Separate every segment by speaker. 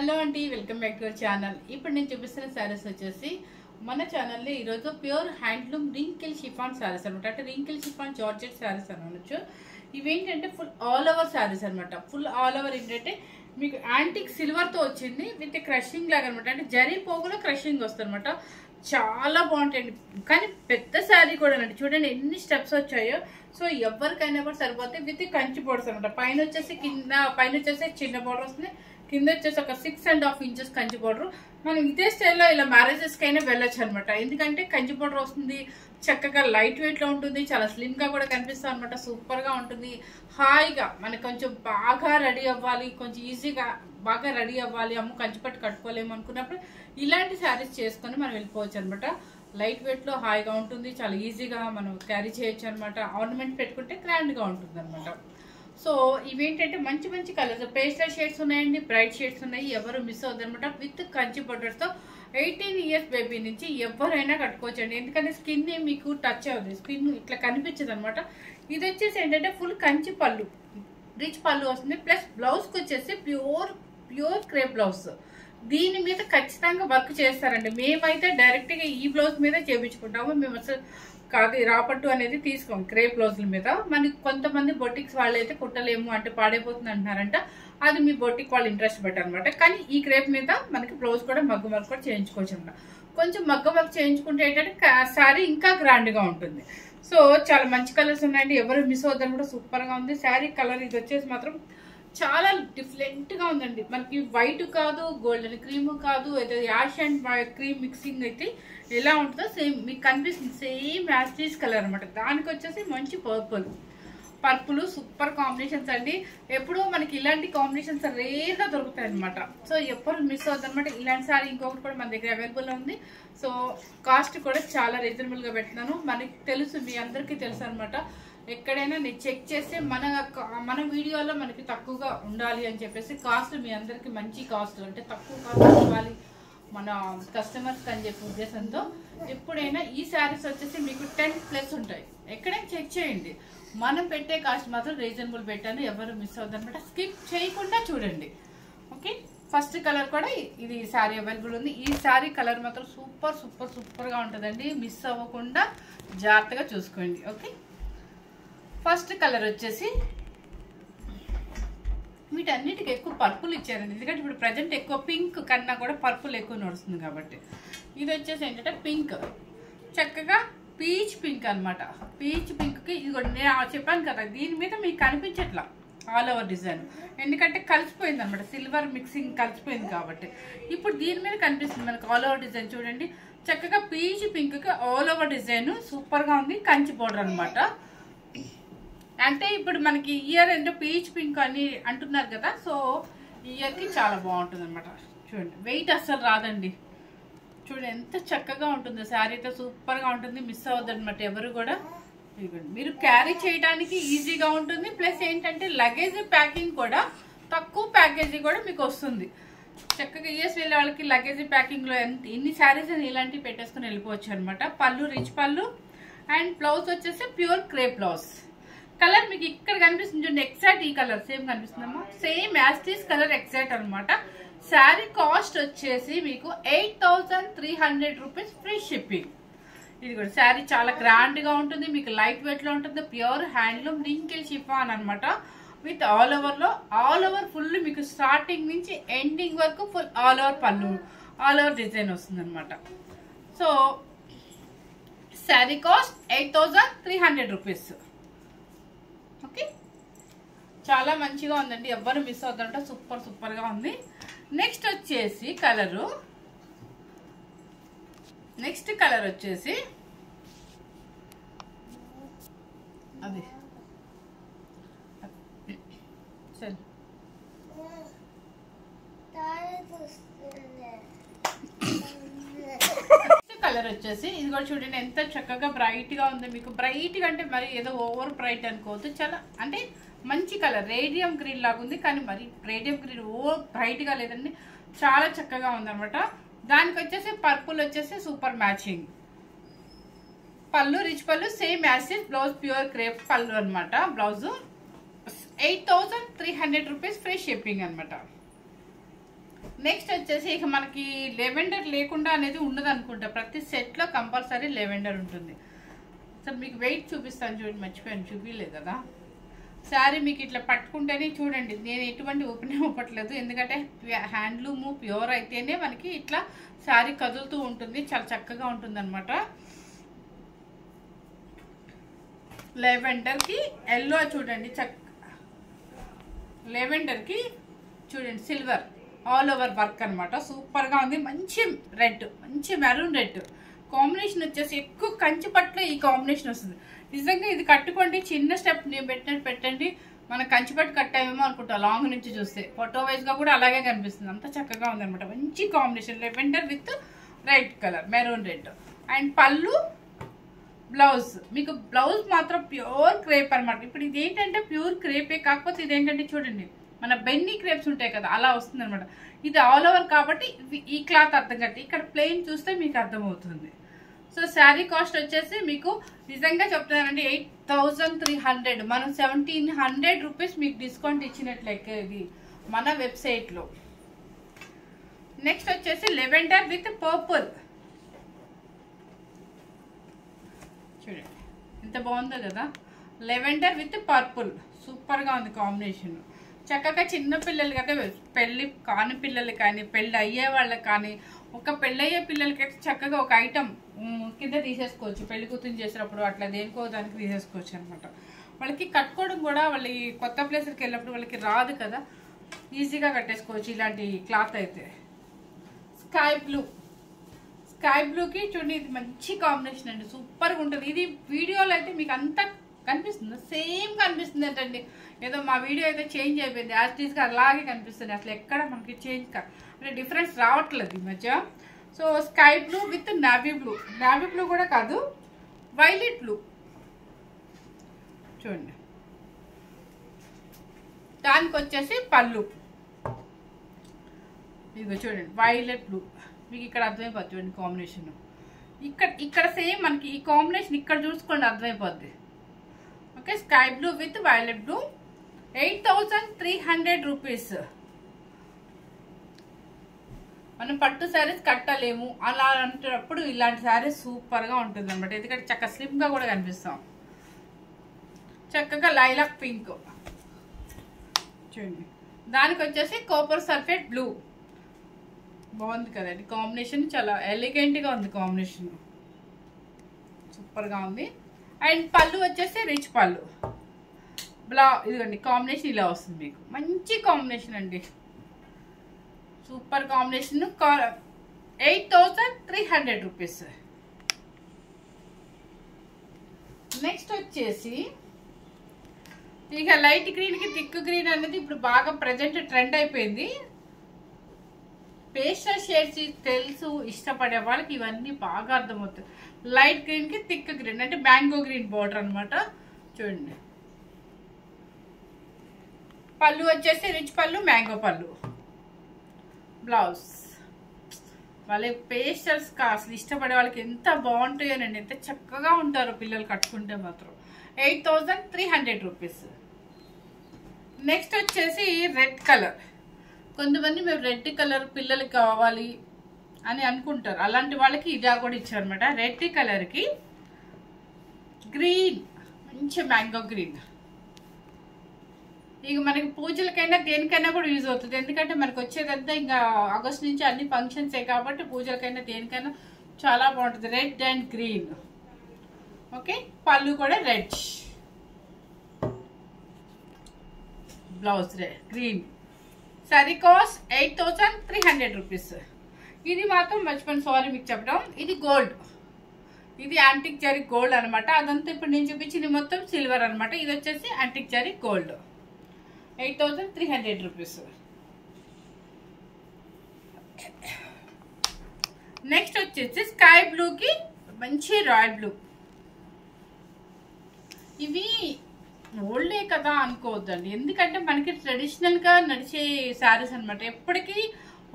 Speaker 1: Hello అండి, welcome back to our channel. ఇప్పుడు నేను చూపిస్తున్న శారీస్ వచ్చేసి మన ఛానల్లో ఈరోజు pure handloom wrinkle chiffon saris అనమాట. అంటే రింకిల్ షిఫాన్ జార్జెట్ శారీస్ అనవచ్చు. ఇవేంటంటే ఫుల్ ఆల్ ఓవర్ శారీస్ అనమాట. ఫుల్ ఆల్ ఓవర్ ఏంటంటే మీకు యాంటిక్ సిల్వర్తో వచ్చింది విత్ క్రషింగ్ లాగా అనమాట. అంటే జరీ పోగులో క్రషింగ్ వస్తుంది అనమాట. చాలా బాగుంటాయండి. కానీ పెద్ద శారీ కూడా అండి, చూడండి ఎన్ని స్టెప్స్ వచ్చాయో. సో ఎవరికైనా కూడా సరిపోతే విత్ కంచి బోర్డర్స్ అనమాట. పైన వచ్చేసి చిన్న బోర్డర్ వస్తుంది, కింద వచ్చేసి ఒక 6.5 ఇంచెస్ కంచి బోర్డర్. మనం ఇదే స్టైల్లో ఇలా మ్యారేజెస్కి అయినా వెళ్ళొచ్చు అనమాట. ఎందుకంటే కంచి బోర్డర్ వస్తుంది, చక్కగా లైట్ వెయిట్ లో ఉంటుంది, చాలా స్లిమ్ గా కూడా కనిపిస్తుంది అనమాట. సూపర్ గా ఉంటుంది. హాయిగా మనకి కొంచెం బాగా రెడీ అవ్వాలి, కొంచెం ఈజీగా బాగా రెడీ అవ్వాలి, అమ్ము కంచిపట్టు కట్టుకోలేము అనుకున్నప్పుడు ఇలాంటి శారీస్ చేసుకొని మనం వెళ్ళిపోవచ్చు అనమాట. లైట్ వెయిట్ లో హాయిగా ఉంటుంది, చాలా ఈజీగా మనం క్యారీ చేయొచ్చు అనమాట. ఆర్నమెంట్ పెట్టుకుంటే గ్రాండ్ గా ఉంటుంది అనమాట. సో ఇవేంటంటే మంచి మంచి కలర్స్, పేస్టల్ షేడ్స్ ఉన్నాయండి, బ్రైట్ షేడ్స్ ఉన్నాయి. ఎవరు మిస్ అవుతుంది అనమాట. విత్ కంచి బోర్డర్స్ తో 18 ఇయర్స్ బేబీ నుంచి ఎవరైనా కట్టుకోవచ్చు అండి. ఎందుకంటే స్కిన్ మీకు టచ్ అవుతుంది, స్కిన్ ఇట్లా కనిపించదు అనమాట. ఇది వచ్చేసి ఏంటంటే ఫుల్ కంచి పళ్ళు, రిచ్ పళ్ళు వస్తుంది. ప్లస్ బ్లౌజ్కి వచ్చేసి ప్యూర్ క్రేప్ బ్లౌజ్. దీని మీద ఖచ్చితంగా వర్క్ చేస్తారండి. మేమైతే డైరెక్ట్గా ఈ బ్లౌజ్ మీద చేయించుకుంటాము. మేము అసలు కాదు రాపట్టు అనేది తీసుకోం క్రేప్ బ్లౌజ్ల మీద. మనకి కొంతమంది బొటిక్స్ వాళ్ళు అయితే కుట్టలేము అంటే పాడైపోతుంది అంటున్నారంట. అది మీ బొటిక్ వాళ్ళు ఇంట్రెస్ట్ పెట్టారనమాట. కానీ ఈ క్రేప్ మీద మనకి బ్లౌజ్ కూడా మగ్గం వర్క్ కూడా చేయించుకోవచ్చు అనమాట. కొంచెం మగ్గం వర్క్ చేయించుకుంటే ఏంటంటే శారీ ఇంకా గ్రాండ్ గా ఉంటుంది. సో చాలా మంచి కలర్స్ ఉన్నాయండి, ఎవరు మిస్ అవుతారు కూడా. సూపర్ గా ఉంది శారీ కలర్. ఇది వచ్చేసి మాత్రం చాలా డిఫరెంట్ గా ఉందండి. మనకి వైట్ కాదు, గోల్డెన్ క్రీమ్ కాదు, ఏదో యాష్ అండ్ క్రీమ్ మిక్సింగ్ అయితే ఎలా ఉంటుందో సేమ్ మీకు కనిపిస్తుంది. సేమ్ యాష్ కలర్ అనమాట. దానికి వచ్చేసి మంచి పర్పుల్ సూపర్ కాంబినేషన్స్ అండి. ఎప్పుడు మనకి ఇలాంటి కాంబినేషన్స్ రేర్గా దొరుకుతాయి అనమాట. సో ఎప్పుడు మిస్ అవుతుంది అనమాట. ఇలాంటి సారీ ఇంకొకటి కూడా మన దగ్గర అవైలబుల్ ఉంది. సో కాస్ట్ కూడా చాలా రీజనబుల్ గా పెడుతున్నాను. మనకి తెలుసు, మీ అందరికీ తెలుసు అనమాట. ఎక్కడైనా నేను చెక్ చేస్తే మన వీడియోలో మనకి తక్కువగా ఉండాలి అని చెప్పేసి కాస్ట్ మీ అందరికి మంచి కాస్ట్ అంటే తక్కువ కాస్ట్ ఇవ్వాలి మన కస్టమర్స్ అని చెప్పే ఉద్దేశంతో ఎప్పుడైనా ఈ శారీస్ వచ్చేసి మీకు 10+ ఉంటాయి. ఎక్కడైనా చెక్ చేయండి. మనం పెట్టే కాస్ట్ మాత్రం రీజనబుల్ పెట్టాను, ఎవరు మిస్ అవుతుంది అనమాట. స్కిప్ చేయకుండా చూడండి. ఓకే, ఫస్ట్ కలర్ కూడా ఇది శారీ అవైలబుల్ ఉంది. ఈ శారీ కలర్ మాత్రం సూపర్ సూపర్ సూపర్ గా ఉంటుందండి. మిస్ అవ్వకుండా జాగ్రత్తగా చూసుకోండి. ఓకే, ఫస్ట్ కలర్ వచ్చేసి వీటన్నిటికి ఎక్కువ పర్పుల్ ఇచ్చారండి. ఎందుకంటే ఇప్పుడు ప్రజెంట్ ఎక్కువ పింక్ కన్నా కూడా పర్పుల్ ఎక్కువ నడుస్తుంది కాబట్టి. ఇది వచ్చేసి ఏంటంటే పింక్, చక్కగా పీచ్ పింక్ అనమాట. పీచ్ పింక్ కి ఇది నేను చెప్పాను కదా, దీని మీద మీకు కనిపించట్లా ఆల్ ఓవర్ డిజైన్, ఎందుకంటే కలిసిపోయింది అనమాట. సిల్వర్ మిక్సింగ్ కలిసిపోయింది కాబట్టి ఇప్పుడు దీని మీద కనిపిస్తుంది మనకు ఆల్ ఓవర్ డిజైన్. చూడండి చక్కగా పీచ్ పింక్ కి ఆల్ ఓవర్ డిజైన్ సూపర్ గా ఉంది. కంచి బోర్డర్ అనమాట. అంటే ఇప్పుడు మనకి ఇయర్ ఏంటో పీచ్ పింక్ అని అంటున్నారు కదా, సో ఇయర్ కి చాలా బాగుంటుంది అనమాట. చూడండి వెయిట్ అస్సలు రాదండి. చూడండి ఎంత చక్కగా ఉంటుందో శారీ అయితే, సూపర్ గా ఉంటుంది. మిస్ అవ్వద్దు అనమాట ఎవరు కూడా. మీరు క్యారీ చేయడానికి ఈజీగా ఉంటుంది. ప్లస్ ఏంటంటే లగేజ్ ప్యాకింగ్ కూడా తక్కువ ప్యాకేజీ కూడా మీకు వస్తుంది. చక్కగా యూఎస్ వెళ్ళే వాళ్ళకి లగేజ్ ప్యాకింగ్ లో ఎన్ని శారీస్ అని ఇలాంటివి పెట్టేసుకుని వెళ్ళిపోవచ్చు అనమాట. పళ్ళు రిచ్ పళ్ళు అండ్ బ్లౌజ్ వచ్చేసి ప్యూర్ క్రేప్ బ్లౌజ్. కలర్ మీకు ఇక్కడ కనిపిస్తుంది చూడండి, ఎగ్జాక్ట్ ఈ కలర్ సేమ్ కనిపిస్తుందమ్మా. సేమ్ యాస్టీస్ కలర్ ఎగ్జాక్ట్ అనమాట. శారీ కాస్ట్ వచ్చేసి మీకు 8,300 రూపీస్ ఫ్రీ షిప్పింగ్. ఇది కూడా శారీ చాలా గ్రాండ్ గా ఉంటుంది, మీకు లైట్ వెయిట్ లో ఉంటుంది. ప్యూర్ హ్యాండ్లూమ్ రింకిల్ షిఫాన్ అనమాట. విత్ ఆల్ ఓవర్ ఫుల్ మీకు స్టార్టింగ్ నుంచి ఎండింగ్ వరకు ఫుల్ ఆల్ ఓవర్ పళ్ళు, ఆల్ ఓవర్ డిజైన్ వస్తుంది అనమాట. So sari cost 8,300 rupees. Okay, చాలా మంచిగా ఉందండి, ఎవ్వరు మిస్ అవుతారంట. సూపర్ సూపర్ గా ఉంది. నెక్స్ట్ కలర్ వచ్చేసి అది సరే కలర్ వచ్చేసి ఇది కూడా చూడండి ఎంత చక్కగా బ్రైట్ గా ఉంది. మీకు బ్రైట్ గా అంటే మరి ఏదో ఓవర్ బ్రైట్ అనుకోవద్దు, చాలా అంటే మంచి కలర్ రేడియం గ్రీన్ లాగా ఉంది. కానీ మరి రేడియం గ్రీన్ ఓవర్ బ్రైట్ గా లేదండి, చాలా చక్కగా ఉంది అనమాట. దానికి వచ్చేసి పర్పుల్ వచ్చేసి సూపర్ మ్యాచింగ్. పళ్ళు రిచ్ పళ్ళు same acid, blouse pure crepe పళ్ళు అనమాట. బ్లౌజ్ 8,300 రూపీస్ ఫ్రీ షిప్పింగ్ అనమాట. నెక్స్ట్ వచ్చేసి ఇక మనకి లెవెండర్ లేకుండా అనేది ఉండదు అనుకుంటా. ప్రతి సెట్లో కంపల్సరీ లెవెండర్ ఉంటుంది. అసలు మీకు వెయిట్ చూపిస్తాను చూడండి, మర్చిపోయాను చూపించలేదు కదా. శారీ మీకు ఇట్లా పట్టుకుంటేనే చూడండి, నేను ఎటువంటి ఓపెన్ అవ్వట్లేదు, ఎందుకంటే హ్యాండ్లూమ్ ప్యూర్ అయితేనే మనకి ఇట్లా శారీ కదులుతూ ఉంటుంది, చాలా చక్కగా ఉంటుంది అనమాట. లెవెండర్కి ఎల్లో చూడండి, లెవెండర్కి చూడండి సిల్వర్ ఆల్ ఓవర్ వర్క్ అనమాట, సూపర్గా ఉంది. మంచి రెడ్, మంచి మెరూన్ రెడ్ కాంబినేషన్ వచ్చేసి ఎక్కువ కంచి పట్టులో ఈ కాంబినేషన్ వస్తుంది. నిజంగా ఇది కట్టుకోండి, చిన్న స్టెప్ నేను పెట్టినట్టు పెట్టండి, మన కంచిపట్టు కట్టామేమో అనుకుంటా లాంగ్ నుంచి చూస్తే. ఫోటో వైజ్గా కూడా అలాగే కనిపిస్తుంది, అంత చక్కగా ఉంది అనమాట. మంచి combination lavender with red colour, maroon red. And పళ్ళు బ్లౌజ్, మీకు బ్లౌజ్ మాత్రం ప్యూర్ క్రేప్ అనమాట. ఇప్పుడు ఇది ఏంటంటే ప్యూర్ క్రేపే, కాకపోతే ఇదేంటంటే చూడండి మన బెన్నీ క్రేప్స్ ఉంటాయి కదా, అలా వస్తుంది అనమాట. ఇది ఆల్ ఓవర్ కాబట్టి ఈ క్లాత్ అర్థం కట్టి, ఇక్కడ ప్లెయిన్ చూస్తే మీకు అర్థమవుతుంది. సో శారీ కాస్ట్ వచ్చేసి మీకు నిజంగా చెప్తున్నానండి 8300, మనం 1700 రూపీస్ మీకు డిస్కౌంట్ ఇచ్చినట్లయితే ఇది మన వెబ్సైట్లో. నెక్స్ట్ వచ్చేసి లెవెండర్ విత్ పర్పుల్, చూడండి ఎంత బాగుందో కదా. లెవెండర్ విత్ పర్పుల్ సూపర్గా ఉంది కాంబినేషన్. చక్కగా చిన్న పిల్లలకి అయితే, పెళ్ళి కాని పిల్లలు కానీ పెళ్ళి అయ్యే వాళ్ళకి కానీ, ఒక పెళ్ళయ్యే పిల్లలకి అయితే చక్కగా ఒక ఐటమ్ కింద తీసేసుకోవచ్చు, పెళ్లి కూతురు చేసినప్పుడు అట్లా దేనికో దానికి తీసేసుకోవచ్చు అనమాట. వాళ్ళకి కట్టుకోవడం కూడా వాళ్ళకి కొత్త ప్లేస్కి వెళ్ళినప్పుడు వాళ్ళకి రాదు కదా, ఈజీగా కట్టేసుకోవచ్చు ఇలాంటి క్లాత్ అయితే. స్కై బ్లూ, స్కై బ్లూకి చూడండి ఇది మంచి కాంబినేషన్ అండి, సూపర్గా ఉంటుంది. ఇది వీడియోలో అయితే మీకు అంతా కనిపిస్తుంది, సేమ్ కనిపిస్తుంది ఏంటండి, ఏదో మా వీడియో అయితే చేంజ్ అయిపోయింది, యాజ్ టీజ్గా అలాగే కనిపిస్తుంది, అసలు ఎక్కడ మనకి చేంజ్ అంటే డిఫరెన్స్ రావట్లేదు ఈ మధ్య. So sky blue with navy blue, navy blue కూడా కాదు వైలెట్ బ్లూ చూడండి. దానికి వచ్చేసి పళ్ళు ఇదిగో చూడండి వైలెట్ బ్లూ, మీకు ఇక్కడ అర్థమైపోద్ది చూడండి కాంబినేషన్. ఇక్కడ సేమ్ మనకి ఈ కాంబినేషన్ ఇక్కడ చూసుకోండి అర్థమైపోద్ది. Okay, sky blue with violet blue 8300 rupees. మనం పట్టు శారీస్ కట్టలేము అలా అంటున్నప్పుడు ఇలాంటి శారీస్ సూపర్గా ఉంటుంది అనమాట, ఎందుకంటే చక్కగా స్లిమ్గా కూడా కనిపిస్తాం. చక్కగా లైలాక్ పింక్ చూడండి, దానికి వచ్చేసి కాపర్ సల్ఫేట్ బ్లూ, బాగుంది కదండి కాంబినేషన్, చాలా ఎలిగెంట్గా ఉంది కాంబినేషన్, సూపర్గా ఉంది. అండ్ పళ్ళు వచ్చేసి రిచ్ పళ్ళు, ఇదిగోండి కాంబినేషన్ ఇలా వస్తుంది మీకు, మంచి కాంబినేషన్ అండి, సూపర్ కాంబినేషన్. 8300 రూపీస్. నెక్స్ట్ వచ్చేసి ఇక లైట్ గ్రీన్కి థిక్ గ్రీన్ అనేది ఇప్పుడు బాగా ప్రజెంట్ ట్రెండ్ అయిపోయింది. పేస్టల్ షేడ్స్ తెలుసు ఇష్టపడే వాళ్ళకి ఇవన్నీ బాగా అర్థమవుతాయి. లైట్ గ్రీన్కి థిక్ గ్రీన్ అంటే మ్యాంగో గ్రీన్ బార్డర్ అనమాట చూడండి. పళ్ళు వచ్చేసి రిచ్ పళ్ళు, మ్యాంగో పళ్ళు. బ్లౌజ్ వాళ్ళే పేస్టల్స్ అసలు ఇష్టపడే వాళ్ళకి ఎంత బాగుంటాయోనండి, ఎంత చక్కగా ఉంటారు పిల్లలు కట్టుకుంటే మాత్రం. 8300 రూపీస్. నెక్స్ట్ వచ్చేసి రెడ్ కలర్, కొంతమంది మేము రెడ్ కలర్ పిల్లలకి కావాలి అని అనుకుంటారు, అలాంటి వాళ్ళకి ఇదా కూడా ఇచ్చారనమాట. రెడ్ కలర్కి గ్రీన్, మంచి మ్యాంగో గ్రీన్, ఇక మనకి పూజలకైనా దేనికైనా కూడా యూజ్ అవుతుంది, ఎందుకంటే మనకు వచ్చేదంతా ఇంకా ఆగస్ట్ నుంచి అన్ని ఫంక్షన్సే కాబట్టి పూజలకైనా దేనికైనా చాలా బాగుంటుంది. Red and green. ఓకే, పళ్ళు కూడా red, blouse red green. Sorry cost 8300 rupees. ఇది మాత్రం మర్చిపోయిన సారీ మీకు చెప్పడం, ఇది గోల్డ్, ఇది యాంటిక్ జరీ గోల్డ్ అనమాట. అదంతా ఇప్పుడు నేను చూపించింది మొత్తం సిల్వర్ అనమాట. ఇది వచ్చేసి antique zari gold, 8300 rupees. Next వచ్చేసి స్కై బ్లూకి మంచి రాయల్ బ్లూ. ఇవి ఓల్డే కదా అనుకోవద్దండి, ఎందుకంటే మనకి ట్రెడిషనల్గా నడిచే శారీస్ అనమాట. ఎప్పటికీ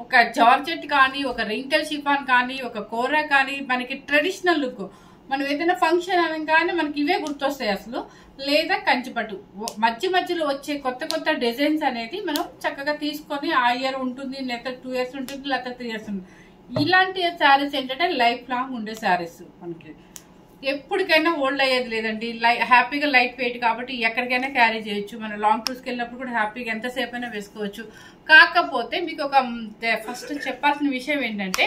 Speaker 1: ఒక జార్జెట్ కానీ, ఒక రింకెల్ షిఫాన్ కానీ, ఒక కోరా కానీ మనకి ట్రెడిషనల్ లుక్. మనం ఏదైనా ఫంక్షన్ అనగానే మనకి ఇవే గుర్తొస్తాయి అసలు. లేదా కంచిపట్టు మధ్య మధ్యలో వచ్చే కొత్త కొత్త డిజైన్స్ అనేది మనం చక్కగా తీసుకొని ఆ ఇయర్ ఉంటుంది, లేకపోతే 2 years ఉంటుంది, లేకపోతే 3 years ఉంటుంది. ఇలాంటి శారీస్ ఏంటంటే లైఫ్ లాంగ్ ఉండే శారీస్, మనకి ఎప్పటికైనా ఓల్డ్ అయ్యేది లేదండి. హ్యాపీగా లైట్ వెయిట్ కాబట్టి ఎక్కడికైనా క్యారీ చేయొచ్చు. మనం లాంగ్ టూర్స్కి వెళ్ళినప్పుడు కూడా హ్యాపీగా ఎంతసేపు అయినా వేసుకోవచ్చు. కాకపోతే మీకు ఒక ఫస్ట్ చెప్పాల్సిన విషయం ఏంటంటే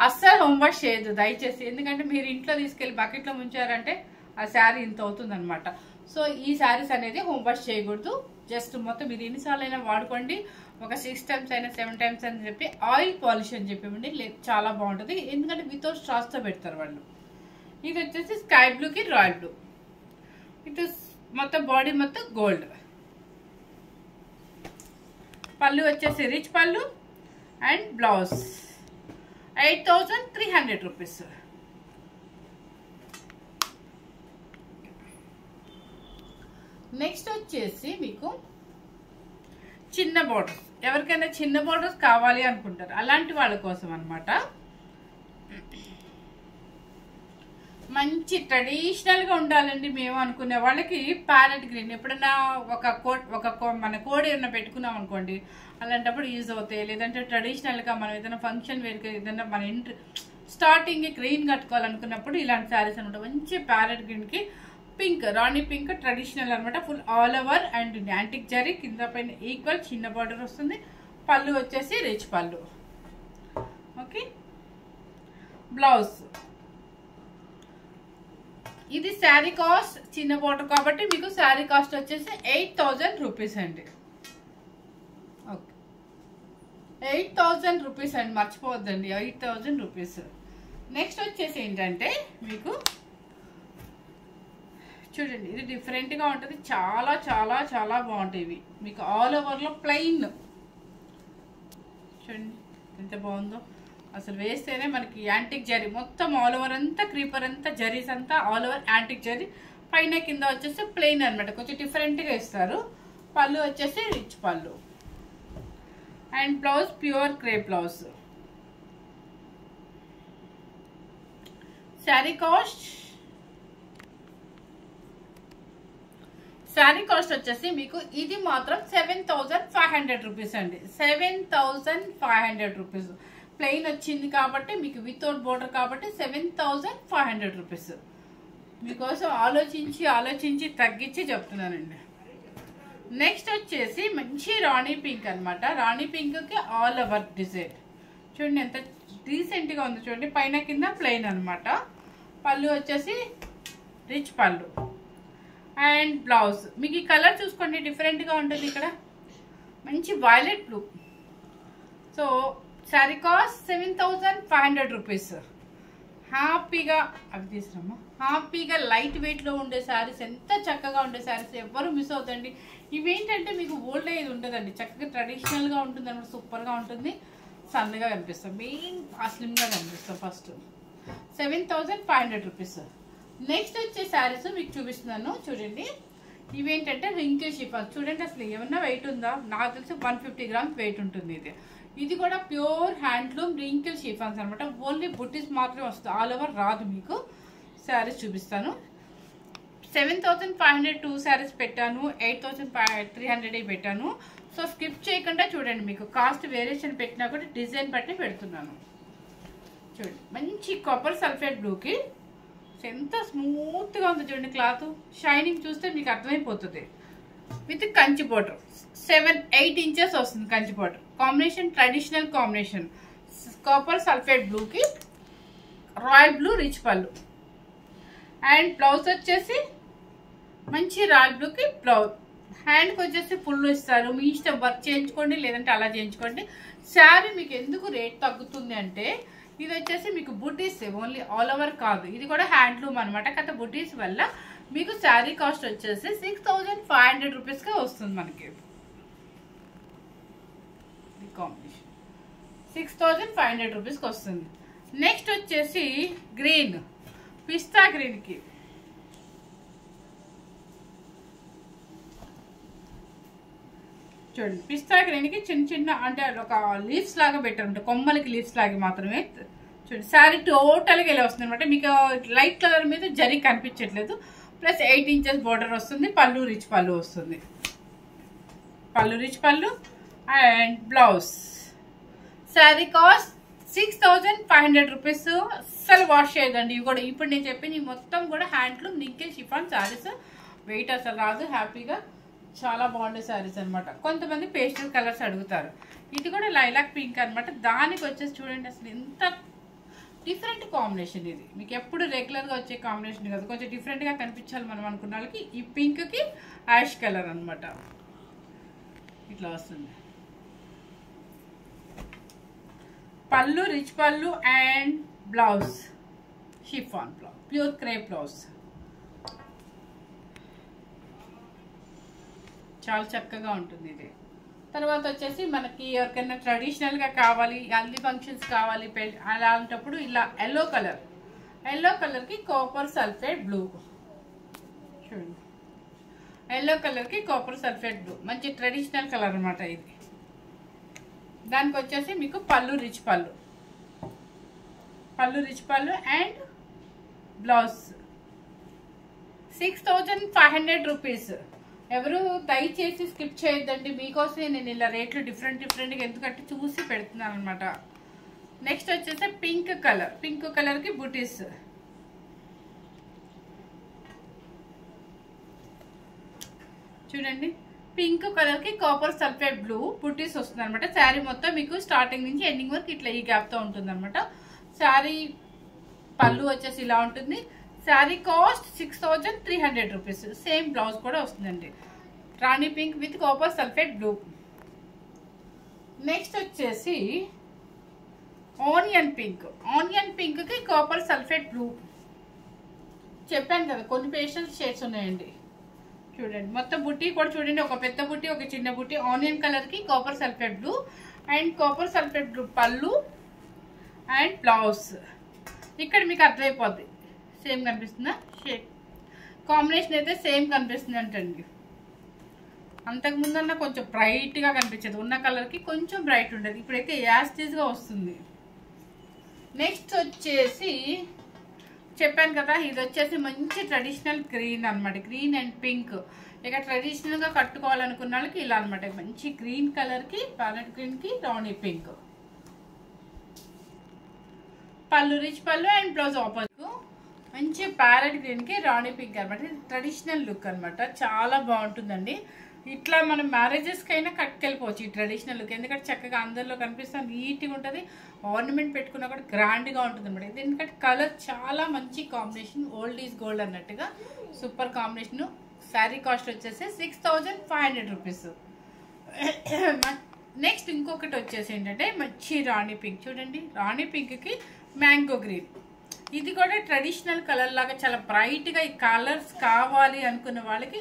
Speaker 1: అస్సలు హోమ్ వాష్ చేయొద్దు దయచేసి. ఎందుకంటే మీరు ఇంట్లో తీసుకెళ్లి బకెట్లో ముంచారంటే ఆ శారీ ఇంత అవుతుంది అనమాట. సో ఈ శారీస్ అనేది హోమ్ వాష్ చేయకూడదు. జస్ట్ మొత్తం మీరు ఎన్నిసార్లు అయినా వాడుకోండి. ఒక 6 times అయినా 7 times అని చెప్పి ఆయిల్ పాలిష్ అని చెప్పి చాలా బాగుంటుంది. ఎందుకంటే వితౌట్ స్ట్రాస్తో పెడతారు వాళ్ళు. ఇది వచ్చేసి స్కై బ్లూకి రాయల్ బ్లూ. ఇది మొత్తం బాడీ మొత్తం గోల్డ్. పళ్ళు వచ్చేసి రిచ్ పళ్ళు అండ్ బ్లౌజ్ 8,300 రూపీస్. నెక్స్ట్ వచ్చేసి మీకు చిన్న బోర్డర్స్. ఎవరికైనా చిన్న బోర్డర్స్ కావాలి అనుకుంటారు, అలాంటి వాళ్ళ కోసం అనమాట. మంచి ట్రెడిషనల్గా ఉండాలండి మేము అనుకునే వాళ్ళకి ప్యారెట్ గ్రీన్. ఎప్పుడైనా మన కోడి ఏమైనా పెట్టుకున్నాం అనుకోండి, అలాంటప్పుడు యూజ్ అవుతాయి. లేదంటే ట్రెడిషనల్గా మనం ఏదైనా ఫంక్షన్ వేరుగా ఏదైనా మన ఇంటి స్టార్టింగ్ గ్రీన్ కట్టుకోవాలనుకున్నప్పుడు ఇలాంటి శారీస్ అనమాట. మంచి ప్యారెట్ గ్రీన్కి పింక్, రాణి పింక్ ట్రెడిషనల్ అనమాట. Full all over and antique zari, కింద పైన ఈక్వల్ చిన్న బార్డర్ వస్తుంది. పళ్ళు వచ్చేసి రిచ్ పళ్ళు. Okay, blouse. ఇది శారీ కాస్ట్ చిన్న బార్డర్ కాబట్టి మీకు శారీ కాస్ట్ వచ్చేసి 8,000 రూపీస్ అండి. ఓకే, 8,000 రూపీస్ అండి, మర్చిపోవద్దండి, 8,000 రూపీస్. నెక్స్ట్ వచ్చేసి ఏంటంటే మీకు చూడండి, ఇది డిఫరెంట్గా ఉంటుంది. చాలా చాలా చాలా బాగుంటాయి ఇవి. మీకు ఆల్ ఓవర్లో ప్లెయిన్ చూడండి ఎంత బాగుందో. అసలు వేస్తేనే మనకి యాంటిక్ జరీ మొత్తం ఆల్ ఓవర్ అంతా, క్రీపర్ అంతా, జరీస్ అంతా ఆల్ ఓవర్ యాంటిక్ జరీ. పైన కింద వచ్చేసి ప్లెయిన్ అనమాట, కొంచెం డిఫరెంట్గా ఇస్తారు. పళ్ళు వచ్చేసి రిచ్ పళ్ళు and blouse pure crepe blouse. Sari cost వచ్చేసి మీకు ఇది మాత్రం 7,500 రూపీస్ అండి. 7,500 రూపీస్. ప్లెయిన్ వచ్చింది కాబట్టి మీకు వితౌట్ బోర్డర్ కాబట్టి 7,500 రూపీస్. మీకోసం ఆలోచించి తగ్గించి చెప్తున్నానండి. నెక్స్ట్ వచ్చేసి మంచి రాణి పింక్ అనమాట. రాణి పింక్కి ఆల్ ఓవర్ డిజైన్ చూడండి ఎంత డీసెంట్గా ఉంది. చూడండి పైన కింద ప్లెయిన్ అనమాట. పళ్ళు వచ్చేసి రిచ్ పళ్ళు అండ్ బ్లౌజ్. మీకు ఈ కలర్ చూసుకోండి డిఫరెంట్గా ఉంటుంది. ఇక్కడ మంచి violet blue. So sari cost 7,500 rupees. హ్యాపీగా అవి తీసుకురమ్మా. హ్యాపీగా లైట్ వెయిట్లో ఉండే శారీస్, ఎంత చక్కగా ఉండే శారీస్ ఎవ్వరూ మిస్ అవుతండి. ఇవేంటంటే మీకు ఓల్డ్ ఏజ్ ఉండదండి, చక్కగా ట్రెడిషనల్గా ఉంటుంది అనమాట. సూపర్గా ఉంటుంది, సన్నగా కనిపిస్తాం, మెయిన్ స్లిమ్గా కనిపిస్తాం. First 7,500 rupees. నెక్స్ట్ వచ్చే శారీస్ మీకు చూపిస్తున్నాను చూడండి. ఇవేంటంటే రింకిల్ షిఫాన్. చూడండి అసలు ఏమన్నా వెయిట్ ఉందా? నాకు తెలిసి 150 grams వెయిట్ ఉంటుంది. ఇది కూడా ప్యూర్ హ్యాండ్లూమ్ రింకిల్ షిఫాన్స్ అనమాట. ఓన్లీ బుట్టీస్ మాత్రమే వస్తుంది, ఆల్ ఓవర్ రాదు. మీకు శారీస్ చూపిస్తాను. 7,500 2 శారీస్ పెట్టాను, 8,300 పెట్టాను. సో స్కిప్ చేయకుండా చూడండి. మీకు కాస్ట్ వేరియేషన్ పెట్టినా కూడా డిజైన్ బట్టి పెడుతున్నాను. చూడండి మంచి కాపర్ సల్ఫేట్ బ్లూకి ఎంత స్మూత్గా ఉంది చూడండి. క్లాత్ షైనింగ్ చూస్తే మీకు అర్థమైపోతుంది. విత్ కంచి బోర్డర్ 7-8 inches వస్తుంది Kanchi border. Combination traditional combination. Copper sulphate బ్లూకి రాయల్ బ్లూ రిచ్ పళ్ళు అండ్ బ్లౌజ్ వచ్చేసి మంచి రాయల్ బ్లూకి బ్లౌజ్. హ్యాండ్కి వచ్చేసి ఫుల్ ఇస్తారు. మీ ఇష్టం, వర్క్ చేయించుకోండి లేదంటే అలా చేయించుకోండి. శారీ మీకు ఎందుకు రేట్ తగ్గుతుంది అంటే ఇది వచ్చేసి మీకు బుటీస్ ఓన్లీ, ఆల్ ఓవర్ కాదు. ఇది కూడా హ్యాండ్లూమ్ అనమాట. కథ బుటీస్ వల్ల మీకు శారీ కాస్ట్ వచ్చేసి 6,500 రూపీస్గా వస్తుంది మనకి. కాంబినేషన్ 6,500 రూపీస్కి వస్తుంది. నెక్స్ట్ వచ్చేసి గ్రీన్, పిస్తా గ్రీన్కి చూడండి. పిస్తా గ్రీన్కి చిన్న చిన్న అంటే ఒక లీవ్స్ లాగా పెట్టారు, కొమ్మలకి లీవ్స్ లాగా మాత్రమే. చూడండి శారీ టోటల్గా ఇలా వస్తుంది అనమాట. మీకు లైట్ కలర్ మీద జరీ కనిపించట్లేదు. ప్లస్ 8 ఇంచెస్ బోర్డర్ వస్తుంది. పళ్ళు రిచ్ పళ్ళు వస్తుంది. పళ్ళు రిచ్ పళ్ళు and blouse. Sari cost 6500 rupees. అస్సలు వాష్ చేయదండి ఇవి కూడా. ఇప్పుడు నేను చెప్పిన మొత్తం కూడా handloom wrinkle chiffon saris. Weight అసలు రాదు. హ్యాపీగా చాలా బాగుండే శారీస్ అనమాట. కొంతమంది పేస్టల్ కలర్స్ అడుగుతారు. ఇది కూడా లైలాక్ పింక్ అనమాట. దానికి వచ్చేసి చూడండి అసలు ఎంత డిఫరెంట్ కాంబినేషన్. ఇది మీకు ఎప్పుడు రెగ్యులర్గా వచ్చే కాంబినేషన్ కాదు. కొంచెం డిఫరెంట్గా కనిపించాలి మనం అనుకున్న వాళ్ళకి. ఈ పింక్కి యాష్ కలర్ అనమాట. ఇట్లా వస్తుంది. పళ్ళు రిచ్ పళ్ళు and blouse chiffon blouse, pure crepe blouse. చాలా చక్కగా ఉంటుంది ఇది. తర్వాత వచ్చేసి మనకి ఎవరికైనా ట్రెడిషనల్గా కావాలి, హల్దీ ఫంక్షన్స్ కావాలి, అలాంటప్పుడు ఇలా ఎల్లో కలర్కి కాపర్ సల్ఫేట్ బ్లూ. చూడండి ఎల్లో కలర్కి కాపర్ సల్ఫేట్ బ్లూ మంచి ట్రెడిషనల్ కలర్ అనమాట ఇది. దానికి వచ్చేసి మీకు పళ్ళు రిచ్ పళ్ళు అండ్ బ్లౌజ్. 6500 రూపీస్. ఎవరు దయచేసి స్కిప్ చేయొద్దండి. మీకోసమే నేను ఇలా రేట్లు డిఫరెంట్గా ఎందుకంటే చూసి పెడుతున్నాను అనమాట. నెక్స్ట్ వచ్చేసి పింక్ కలర్కి బుటీస్. చూడండి పింక్ కలర్కి కాపర్ సల్ఫేట్ బ్లూ బుటీస్ వస్తుంది అనమాట. శారీ మొత్తం మీకు స్టార్టింగ్ నుంచి ఎండింగ్ వరకు ఇట్లా ఈ గ్యాప్తో ఉంటుంది అనమాట. శారీ పళ్ళు వచ్చేసి ఇలా ఉంటుంది. Sari cost 6300 rupees. Same blouse కూడా వస్తుందండి. Rani pink with copper sulphate blue. Next వచ్చేసి ఆనియన్ పింక్కి కాపర్ సల్ఫేట్ బ్లూ. చెప్పాను కదా కొన్ని పేస్టల్ షేడ్స్ ఉన్నాయండి. చూడండి మొత్తం బుట్టి కూడా చూడండి. ఒక పెద్ద బుట్టి, ఒక చిన్న బుట్టి. ఆనియన్ కలర్కి copper sulphate blue and copper sulphate blue పళ్ళు అండ్ బ్లౌజ్. ఇక్కడ మీకు అర్థమైపోద్ది. సేమ్ కనిపిస్తుందా? షేడ్ కాంబినేషన్ అయితే సేమ్ కనిపిస్తుంది అంటండి. అంతకుముందన్నా కొంచెం బ్రైట్గా కనిపించేది. ఉన్న కలర్కి కొంచెం బ్రైట్ ఉండేది. ఇప్పుడైతే యాస్టీస్గా వస్తుంది. నెక్స్ట్ వచ్చేసి చెప్పాను కదా ఇది వచ్చేసి మంచి ట్రెడిషనల్ గ్రీన్ అనమాట. Green and pink. ఇక ట్రెడిషనల్గా కట్టుకోవాలనుకున్న వాళ్ళకి ఇలా అనమాట. మంచి గ్రీన్ కలర్కి ప్యారెట్ గ్రీన్కి రాణి పింక్. పళ్ళు రిచ్ పళ్ళు అండ్ బ్లౌజ్ ఆపోజిట్. మంచి ప్యారెట్ గ్రీన్కి రాణి పింక్ అనమాట. ట్రెడిషనల్ లుక్ అనమాట. చాలా బాగుంటుందండి. ఇట్లా మనం మ్యారేజెస్కి అయినా కట్టుకెళ్ళిపోవచ్చు ఈ ట్రెడిషనల్ లుక్. ఎందుకంటే చక్కగా అందరిలో కనిపిస్తా నీట్గా ఉంటుంది. ఆర్నమెంట్ పెట్టుకున్నా కూడా గ్రాండ్గా ఉంటుంది అనమాట. ఇది ఎందుకంటే కలర్ చాలా మంచి కాంబినేషన్. ఓల్డ్ ఈజ్ గోల్డ్ అన్నట్టుగా సూపర్ కాంబినేషన్. శారీ కాస్ట్ వచ్చేసి 6500 రూపీస్. నెక్స్ట్ ఇంకొకటి వచ్చేసి ఏంటంటే మంచి రాణి పింక్. చూడండి రాణి పింక్కి మ్యాంగో గ్రీన్. ఇది కూడా ట్రెడిషనల్ కలర్ లాగా చాలా బ్రైట్గా ఈ కలర్స్ కావాలి అనుకున్న వాళ్ళకి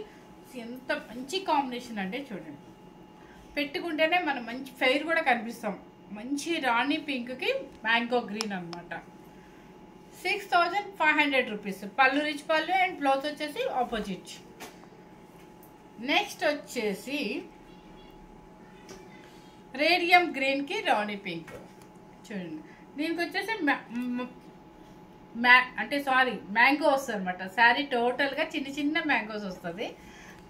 Speaker 1: ఎంత మంచి కాంబినేషన్ అంటే చూడండి. పెట్టుకుంటేనే మనం మంచి ఫెయిర్ కూడా కనిపిస్తాం. మంచి రాణి పింక్కి మ్యాంగో గ్రీన్ అనమాట. 6500 రూపీస్. పళ్ళు రిచ్ పళ్ళు అండ్ బ్లౌజ్ వచ్చేసి ఆపోజిట్. నెక్స్ట్ వచ్చేసి రేడియం గ్రీన్కి రాణి పింక్. చూడండి దీనికి వచ్చేసి మ్యాంగో వస్తుంది అనమాట. శారీ టోటల్గా చిన్న మ్యాంగోస్ వస్తుంది.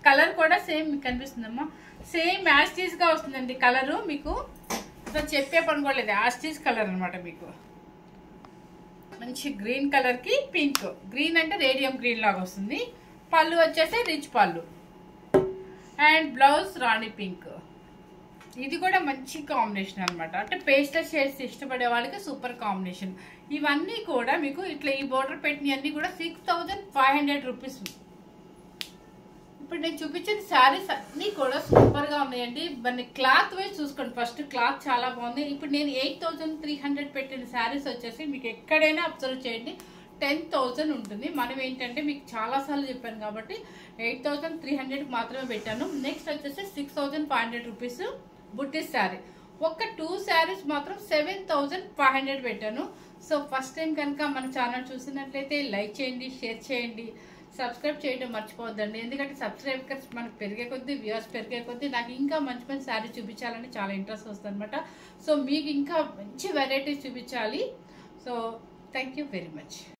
Speaker 1: కలర్ కూడా సేమ్ మీకు కనిపిస్తుందమ్మా. సేమ్ యాస్టీస్గా వస్తుందండి కలరు. మీకు అసలు చెప్పే పని కూడా లేదు. యాస్టీస్ కలర్ అనమాట. మీకు మంచి గ్రీన్ కలర్కి పింక్. గ్రీన్ అంటే రేడియం గ్రీన్ లాగా వస్తుంది. పళ్ళు వచ్చేసి రిచ్ పళ్ళు అండ్ బ్లౌజ్ రాణి పింక్. ఇది కూడా మంచి కాంబినేషన్ అనమాట. అంటే పేస్టల్ షేడ్స్ ఇష్టపడే వాళ్ళకి సూపర్ కాంబినేషన్. ఇవన్నీ కూడా మీకు ఇట్లా ఈ బోర్డర్ పెట్టినవన్నీ కూడా 6500 రూపీస్. ఇప్పుడు నేను చూపించిన శారీస్ అన్నీ కూడా సూపర్గా ఉన్నాయండి. మన క్లాత్ వైజ్ చూసుకోండి. ఫస్ట్ క్లాత్ చాలా బాగుంది. ఇప్పుడు నేను 8300 పెట్టిన శారీస్ వచ్చేసి మీకు ఎక్కడైనా అబ్జర్వ్ చేయండి 10,000 ఉంటుంది. మనం ఏంటంటే మీకు చాలాసార్లు చెప్పాను కాబట్టి 8300 మాత్రమే పెట్టాను. నెక్స్ట్ వచ్చేసి 6500 రూపీస్ బుట్టీస్ శారీ. ఒక 2 శారీస్ మాత్రం 7500 పెట్టాను. సో ఫస్ట్ టైం కనుక మన ఛానల్ చూసినట్లయితే లైక్ చేయండి, షేర్ చేయండి, సబ్స్క్రైబ్ చేయడం మర్చిపోవద్దండి. ఎందుకంటే సబ్స్క్రైబర్స్ మనకు పెరిగే కొద్దీ, వ్యూవర్స్ పెరిగే కొద్దీ నాకు ఇంకా మంచి శారీ చూపించాలని చాలా ఇంట్రెస్ట్ వస్తుంది అనమాట. సో మీకు ఇంకా మంచి వెరైటీస్ చూపించాలి. So so thank you very much.